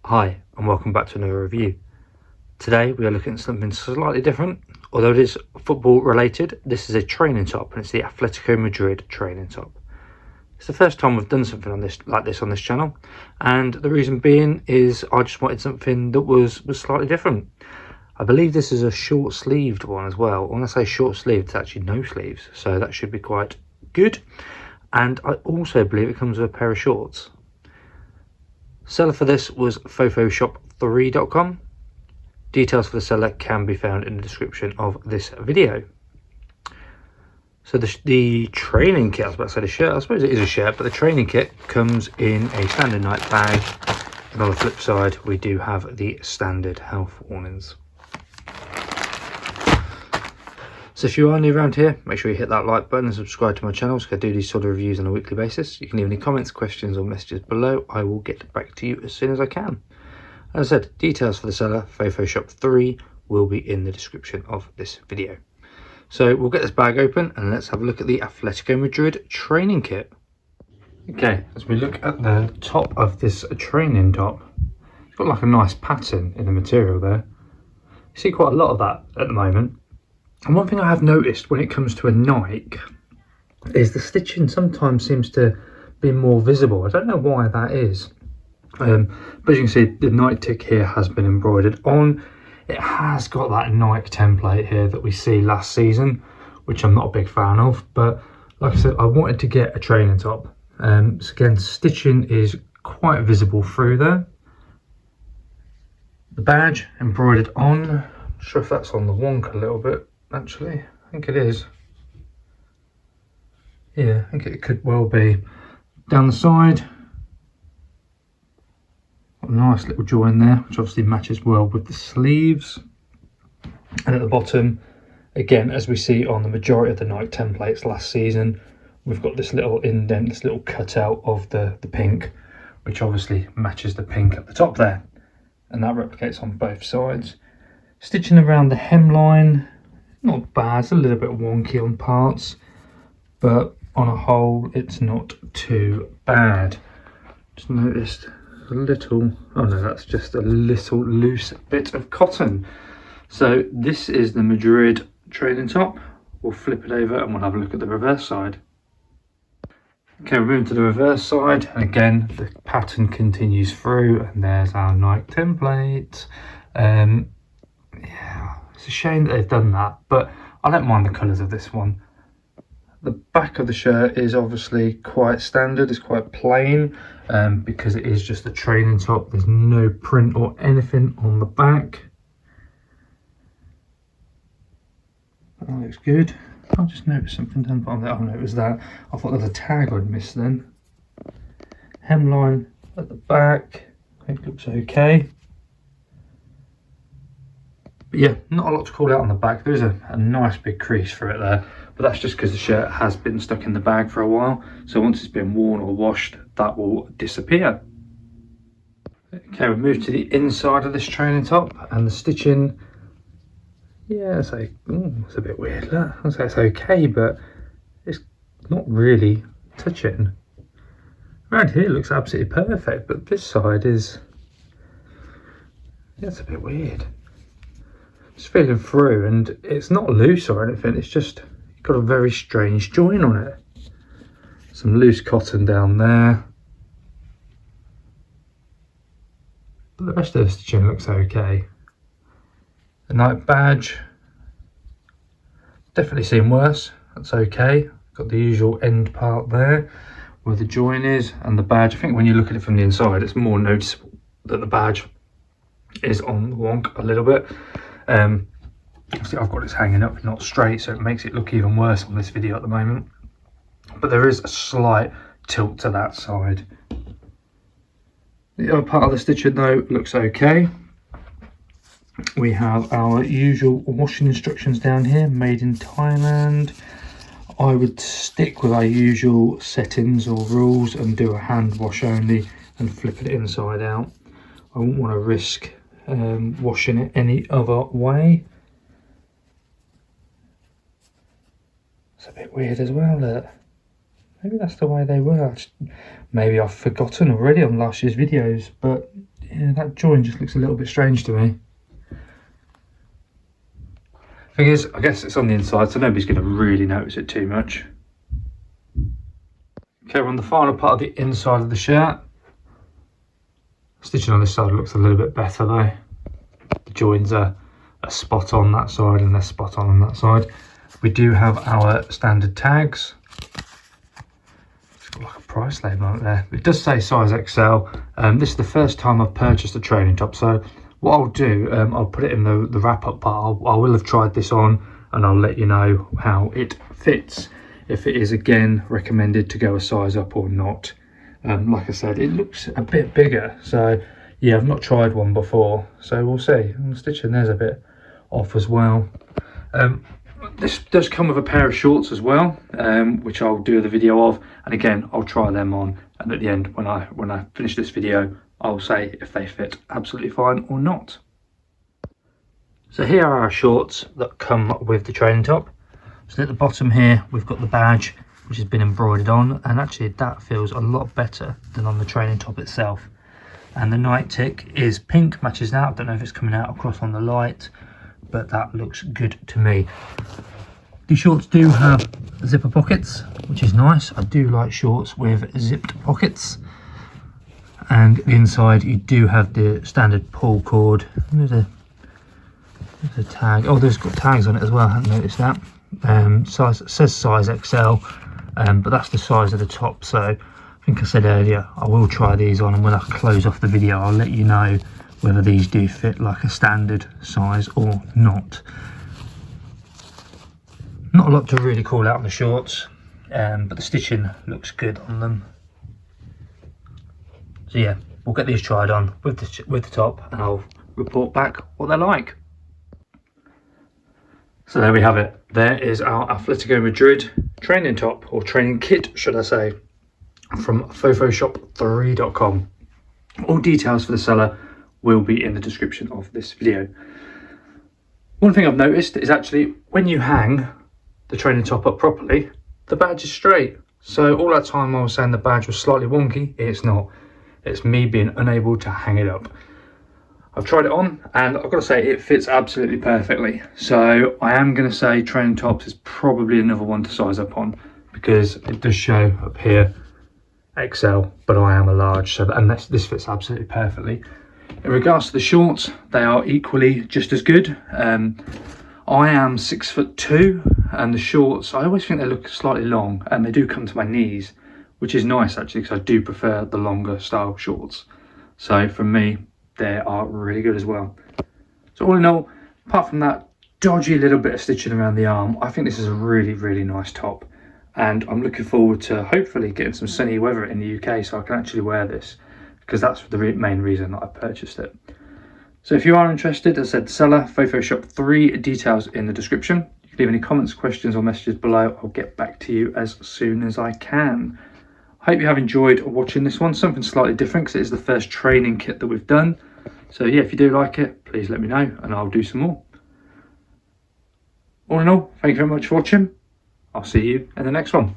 Hi and welcome back to another review. Today we are looking at something slightly different. Although it is football related, this is a training top and it's the Atletico Madrid training top. It's the first time we've done something on this on this channel, and the reason being is I just wanted something that was slightly different. I believe this is a short sleeved one as well. When I say short sleeved, it's actually no sleeves, so that should be quite good. And I also believe it comes with a pair of shorts. Seller for this was FoFoShop4.com. Details for the seller can be found in the description of this video. So the training kit, I was about to say the shirt, I suppose it is a shirt, but the training kit comes in a standard night bag. And on the flip side, we do have the standard health warnings. So if you are new around here, make sure you hit that like button and subscribe to my channel, so I do these sort of reviews on a weekly basis. You can leave any comments, questions or messages below. I will get back to you as soon as I can. As I said, details for the seller, FoFoShop4, will be in the description of this video. So we'll get this bag open and let's have a look at the Atletico Madrid training kit. Okay, as we look at the top of this training top, it's got like a nice pattern in the material there. You see quite a lot of that at the moment. And one thing I have noticed when it comes to a Nike is the stitching sometimes seems to be more visible. I don't know why that is. But as you can see, the Nike tick here has been embroidered on. It has got that Nike template here that we see last season, which I'm not a big fan of. But like I said, I wanted to get a training top. So again, stitching is quite visible through there. The badge embroidered on. I'm not sure if that's on the wonk a little bit. Actually, I think it is. Yeah, I think it could well be. Down the side, got a nice little join there, which obviously matches well with the sleeves. And at the bottom, again, as we see on the majority of the Nike templates last season, we've got this little indent, this little cutout of the pink, which obviously matches the pink at the top there. And that replicates on both sides. Stitching around the hemline, not bad, it's a little bit wonky on parts, but on a whole it's not too bad. Just noticed a little, oh no, that's just a little loose bit of cotton. So this is the Madrid training top. We'll flip it over and we'll have a look at the reverse side. Okay, we're moving to the reverse side, and again the pattern continues through, and there's our Nike template. Yeah, it's a shame that they've done that, but I don't mind the colours of this one. The back of the shirt is obviously quite standard, it's quite plain, because it is just a training top. There's no print or anything on the back. That looks good. I just noticed something done on there. Oh no, it was that. I thought there was a tag I'd missed then. Hemline at the back, it looks okay. But yeah, not a lot to call out on the back. There is a nice big crease through it there, but that's just because the shirt has been stuck in the bag for a while. So once it's been worn or washed, that will disappear. Okay, we've moved to the inside of this training top, and the stitching, yeah, it's a bit weird. Look, I'd say it's okay, but it's not really touching. Around here it looks absolutely perfect, but this side is, yeah, it's a bit weird. Just feeling through, and it's not loose or anything, it's just got a very strange join on it. Some loose cotton down there, but the rest of the stitching looks okay. The Nike badge, definitely seen worse, that's okay. Got the usual end part there where the join is, and the badge, I think when you look at it from the inside it's more noticeable that the badge is on the wonk a little bit. See, I've got it hanging up not straight, so it makes it look even worse on this video at the moment, but there is a slight tilt to that side. The other part of the stitching though looks okay. We have our usual washing instructions down here, made in Thailand. I would stick with our usual settings or rules and do a hand wash only and flip it inside out. I wouldn't want to risk washing it any other way. It's a bit weird as well, that maybe that's the way they were. Maybe I've forgotten already on last year's videos, but Yeah, that join just looks a little bit strange to me. Thing is, I guess it's on the inside, so nobody's going to really notice it too much. Okay, we're on the final part of the inside of the shirt. Stitching on this side looks a little bit better though. The joins are spot on that side and they're spot on that side. We do have our standard tags. It's got like a price label on it there. It does say size XL. This is the first time I've purchased a training top, so what I'll do, I'll put it in the wrap-up part. I will have tried this on and I'll let you know how it fits, if it is again recommended to go a size up or not. Like I said, it looks a bit bigger, so yeah, I've not tried one before, so we'll see. And the stitching there's a bit off as well. This does come with a pair of shorts as well, which I'll do the video of, and again I'll try them on, and at the end when I finish this video I'll say if they fit absolutely fine or not. So here are our shorts that come with the training top. So at the bottom here we've got the badge which has been embroidered on, and actually that feels a lot better than on the training top itself. And the night tick is pink, matches that. I don't know if it's coming out across on the light, but that looks good to me. The shorts do have zipper pockets, which is nice. I do like shorts with zipped pockets. And the inside you do have the standard pull cord. There's a tag. Oh, there's got tags on it as well, I hadn't noticed that. Size, it says size XL, but that's the size of the top. So I think I said earlier I will try these on, and when I close off the video I'll let you know whether these do fit like a standard size or not. Not a lot to really call out on the shorts, but the stitching looks good on them. So yeah, we'll get these tried on with the top and I'll report back what they're like. So there we have it. There is our Atletico Madrid training top, or training kit should I say, from FoFoShop4.com. All details for the seller will be in the description of this video. One thing I've noticed is actually when you hang the training top up properly, the badge is straight. So all that time I was saying the badge was slightly wonky, it's not. It's me being unable to hang it up. I've tried it on and I've got to say it fits absolutely perfectly. So I am going to say training tops is probably another one to size up on, because it does show up here XL, but I am a large, so and this fits absolutely perfectly. In regards to the shorts, they are equally just as good. I am 6'2", and the shorts, I always think they look slightly long, and they do come to my knees, which is nice actually, because I do prefer the longer style shorts. So for me, they are really good as well. So all in all, apart from that dodgy little bit of stitching around the arm, I think this is a really, really nice top. And I'm looking forward to hopefully getting some sunny weather in the UK so I can actually wear this, because that's the main reason that I purchased it. So if you are interested, as I said, seller, FoFoShop4, details in the description. You can leave any comments, questions or messages below. I'll get back to you as soon as I can. I hope you have enjoyed watching this one, something slightly different because it is the first training kit that we've done. So yeah, if you do like it, please let me know and I'll do some more. All in all, thank you very much for watching. I'll see you in the next one.